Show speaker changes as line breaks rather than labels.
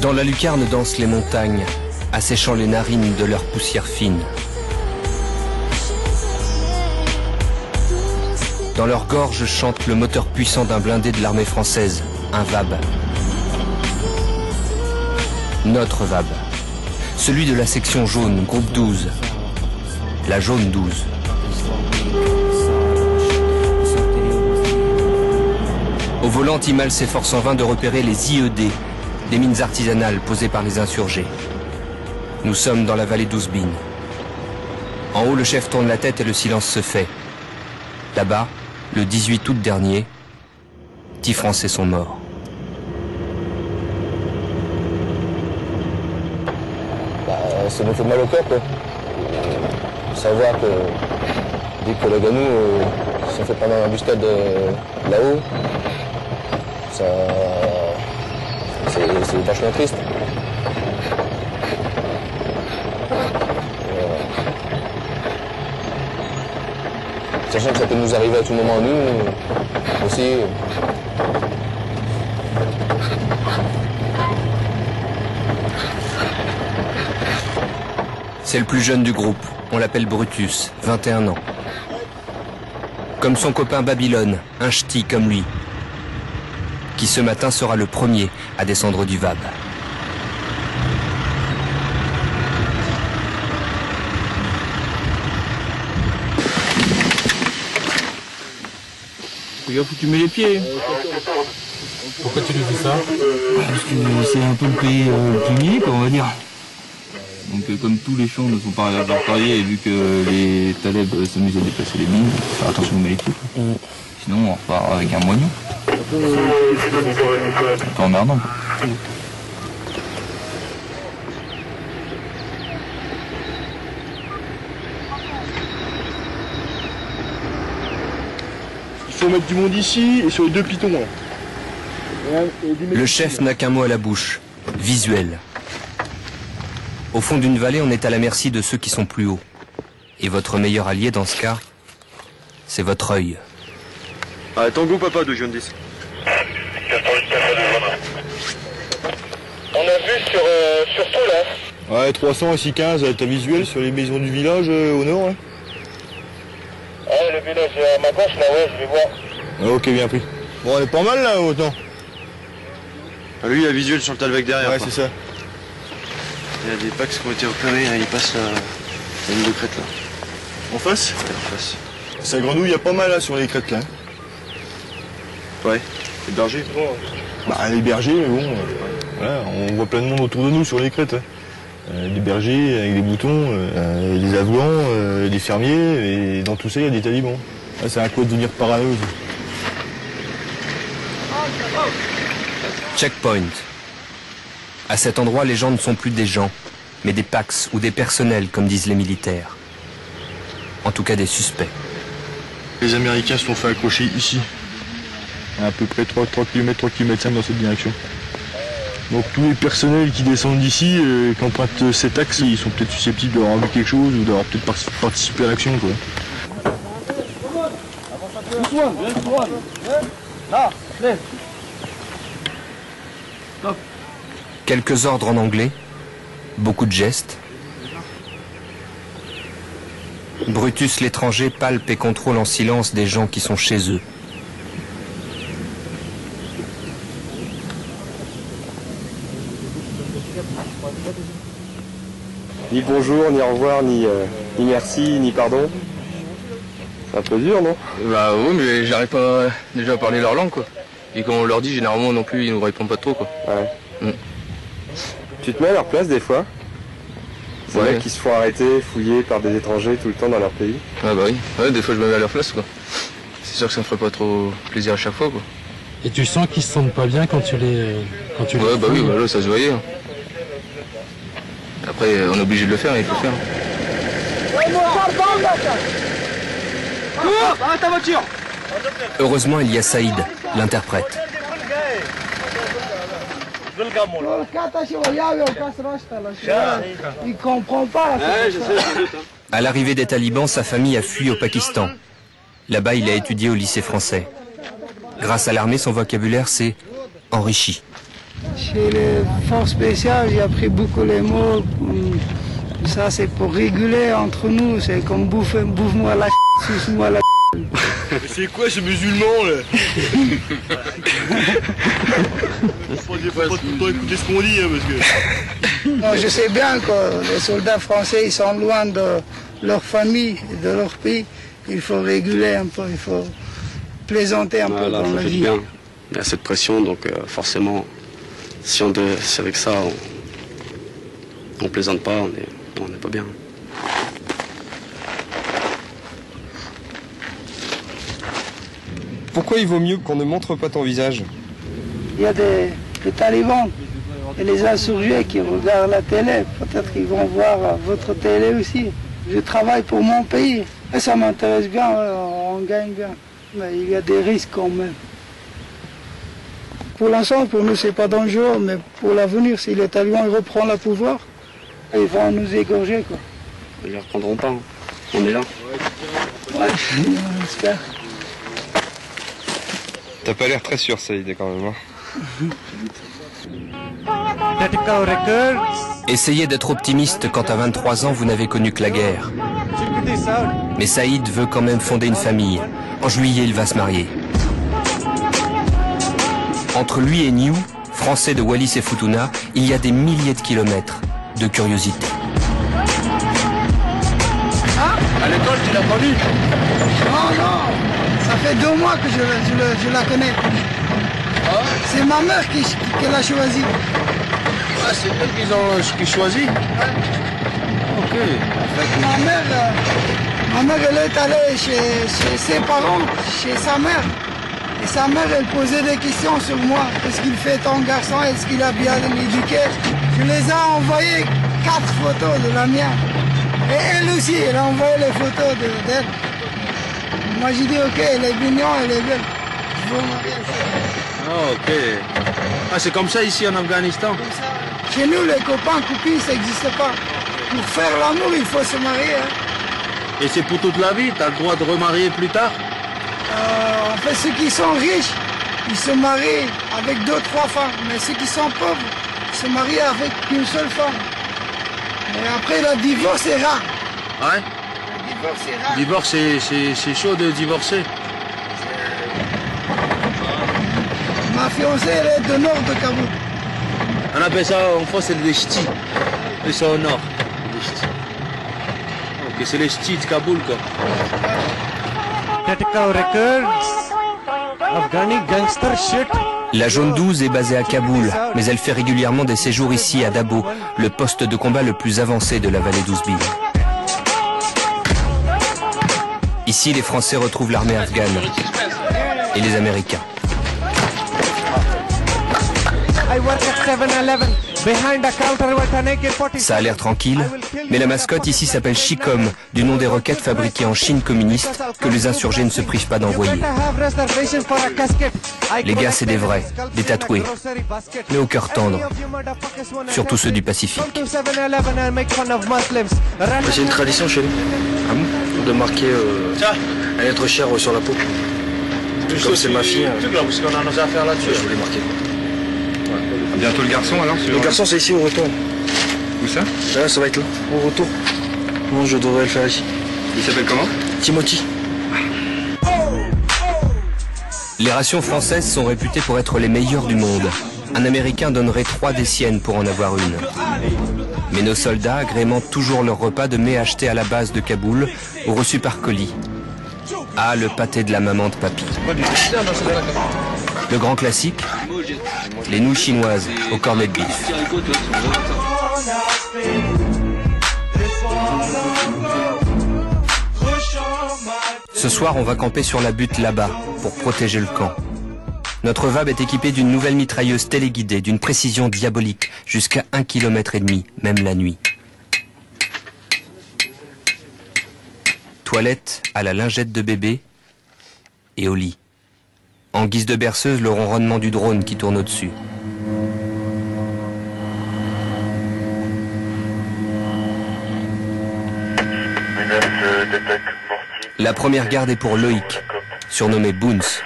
Dans la lucarne dansent les montagnes, asséchant les narines de leur poussière fine. Dans leur gorge chante le moteur puissant d'un blindé de l'armée française, un VAB. Notre VAB. Celui de la section jaune, groupe 12. La jaune 12. Au volant, Timal s'efforce en vain de repérer les IED, des mines artisanales posées par les insurgés. Nous sommes dans la vallée d'Ouzbine. En haut, le chef tourne la tête et le silence se fait. Là-bas, le 18 août dernier, 10 Français sont morts.
Ça nous fait mal au cœur, quoi. Savoir que des collègues à nous se sont fait prendre une embuscade là-haut, c'est vachement triste. Sachant que ça peut nous arriver à tout moment à nous aussi.
C'est le plus jeune du groupe, on l'appelle Brutus, 21 ans. Comme son copain Babylone, un ch'ti comme lui, qui ce matin sera le premier à descendre du VAB.
Regarde où tu mets les pieds.
Pourquoi tu lui dis ça?
Parce que c'est un peu le pays puni, on va dire. Donc comme tous les champs ne sont pas répertoriés et vu que les talebs s'amusent à déplacer les mines, faut faire attention aux maléfiques. Sinon on repart avec un moignon. C'est un peu emmerdant.
Il faut mettre du monde ici et sur les deux pitons.
Le chef n'a qu'un mot à la bouche, visuel. Au fond d'une vallée, on est à la merci de ceux qui sont plus hauts. Et votre meilleur allié dans ce cas, c'est votre œil.
Ah, tango papa de Jeune 10.
On a vu sur tout là.
Ouais, 300 et 615, t'as visuel sur les maisons du village au nord, hein.
Ah, le village à ma gauche là, ouais, je vais voir.
Ah, ok, bien pris. Bon, on est pas mal là, autant. Ah, lui, il a visuel sur le Talbec derrière. Ouais, c'est ça.
Il y a des packs qui ont été repérés, hein, ils passent la ligne de crête là.
En face?
Ouais, en face.
Ça grenouille, il y a pas mal là sur les crêtes là.
Ouais, les bergers.
Bah, les bergers, mais bon, voilà, on voit plein de monde autour de nous sur les crêtes. Des bergers avec des boutons, des Afghans, des fermiers, et dans tout ça, il y a des talibans. Ah, c'est un coup de devenir parano.
Checkpoint. À cet endroit, les gens ne sont plus des gens, mais des pax ou des personnels, comme disent les militaires. En tout cas, des suspects.
Les Américains se sont fait accrocher ici. À peu près 3 km, 3 km 5 dans cette direction. Donc tous les personnels qui descendent d'ici, qui empruntent cet axe, ils sont peut-être susceptibles d'avoir vu quelque chose ou d'avoir peut-être participé à l'action, quoi.
Quelques ordres en anglais, beaucoup de gestes. Brutus l'étranger palpe et contrôle en silence des gens qui sont chez eux.
Ni bonjour, ni au revoir, ni merci, ni pardon. C'est un peu dur, non?
Bah oui, mais j'arrive pas déjà à parler leur langue, quoi. Et quand on leur dit, généralement non plus, ils nous répondent pas trop, quoi.
Ouais. Tu te mets à leur place des fois? Ces
Ouais.
mecs qui se font arrêter, fouiller par des étrangers tout le temps dans leur pays.
Ah bah oui, ouais, des fois je me mets à leur place, quoi. C'est sûr que ça me ferait pas trop plaisir à chaque fois, quoi.
Et tu sens qu'ils se sentent pas bien quand tu les
Ouais, bah oui, bah là, ça se voyait. Hein. Après, on est obligé de le faire, il faut le faire.
Arrête ta voiture.
Heureusement, il y a Saïd, l'interprète.
Il comprend pas.
À l'arrivée des talibans, sa famille a fui au Pakistan. Là-bas, il a étudié au lycée français. Grâce à l'armée, son vocabulaire s'est enrichi.
Chez les forces spéciales, j'ai appris beaucoup les mots. Ça, c'est pour réguler entre nous. C'est comme bouffe-moi la suce-moi la.
Mais c'est quoi ce musulman là? Faut pas tout le temps écouter ce qu'on dit hein, parce que...
Non, je sais bien que les soldats français ils sont loin de leur famille, de leur pays. Il faut réguler un peu, il faut plaisanter un peu dans la vie.
Bien. Il y a cette pression, donc forcément, si c'est avec ça, on plaisante pas, on n'est pas bien.
Pourquoi il vaut mieux qu'on ne montre pas ton visage?
Il y a des talibans et les insurgés qui regardent la télé. Peut-être qu'ils vont voir votre télé aussi. Je travaille pour mon pays et ça m'intéresse bien, on gagne bien. Mais il y a des risques quand même. Pour l'instant, pour nous, c'est pas dangereux, mais pour l'avenir, si les talibans ils reprennent le pouvoir, ils vont nous égorger, quoi.
Ils ne les reprendront pas, hein. On est là.
Ouais, j'espère.
T'as pas l'air très sûr, Saïd, quand même.
Hein. Essayez d'être optimiste quand à 23 ans vous n'avez connu que la guerre. Mais Saïd veut quand même fonder une famille. En juillet, il va se marier. Entre lui et Niou, français de Wallis et Futuna, il y a des milliers de kilomètres de curiosité.
Ah, à l'école, tu l'as connue? Non, ça fait 2 mois que je la connais. Ah. C'est ma mère qui l'a choisie.
Ah, c'est eux qui choisi?
Ouais.
Ok.
En fait, ma mère, elle est allée chez ses parents, chez sa mère. Et sa mère, elle posait des questions sur moi. Est-ce qu'il fait ton garçon? Est-ce qu'il a bien éduqué? Je les ai envoyé 4 photos de la mienne. Et elle aussi, elle a envoyé les photos d'elle. Moi, j'ai dit, ok, elle est mignonne, elle est belle. Je veux marier.
Ah, ok. Ah, c'est comme ça ici en Afghanistan?
Chez nous, les copains, copines, ça n'existe pas. Pour faire l'amour, il faut se marier. Hein.
Et c'est pour toute la vie? Tu as le droit de remarier plus tard?
En fait, ceux qui sont riches, ils se marient avec 2, 3 femmes. Mais ceux qui sont pauvres, ils se marient avec une seule femme. Et après, le divorce est rare.
Ouais?
Le divorce est rare.
Divorce, c'est chaud de divorcer.
Ma fiancée, elle est du nord de Kaboul.
On appelle ça en France, c'est des ch'tis. Et c'est au nord. Les ch'tis. Ok, c'est les ch'tis de Kaboul, quoi.
La Jaune 12 est basée à Kaboul, mais elle fait régulièrement des séjours ici à Dabo, le poste de combat le plus avancé de la vallée d'Ouzbine. Ici, les Français retrouvent l'armée afghane et les Américains. Ça a l'air tranquille, mais la mascotte ici s'appelle Chikom, du nom des roquettes fabriquées en Chine communiste que les insurgés ne se privent pas d'envoyer. Les gars, c'est des vrais, des tatoués, mais au cœur tendre, surtout ceux du Pacifique.
C'est une tradition chez nous, de marquer un être cher sur la peau. Comme c'est ma fille, je voulais marquer.
Bientôt le garçon alors?
Le garçon c'est ici au retour.
Où ça?
Là, ça va être là, au retour. Bon, je devrais le faire ici.
Il s'appelle comment?
Timothy.
Les rations françaises sont réputées pour être les meilleures du monde. Un Américain donnerait 3 des siennes pour en avoir une. Mais nos soldats agrémentent toujours leur repas de mets achetés à la base de Kaboul ou reçus par colis. Ah, le pâté de la maman de papy. Le grand classique, les nouilles chinoises au cornet de bif. Ce soir, on va camper sur la butte là-bas pour protéger le camp. Notre VAB est équipé d'une nouvelle mitrailleuse téléguidée, d'une précision diabolique, jusqu'à 1,5 km, même la nuit. Toilette à la lingette de bébé et au lit. En guise de berceuse, le ronronnement du drone qui tourne au-dessus. La première garde est pour Loïc, surnommé Boons.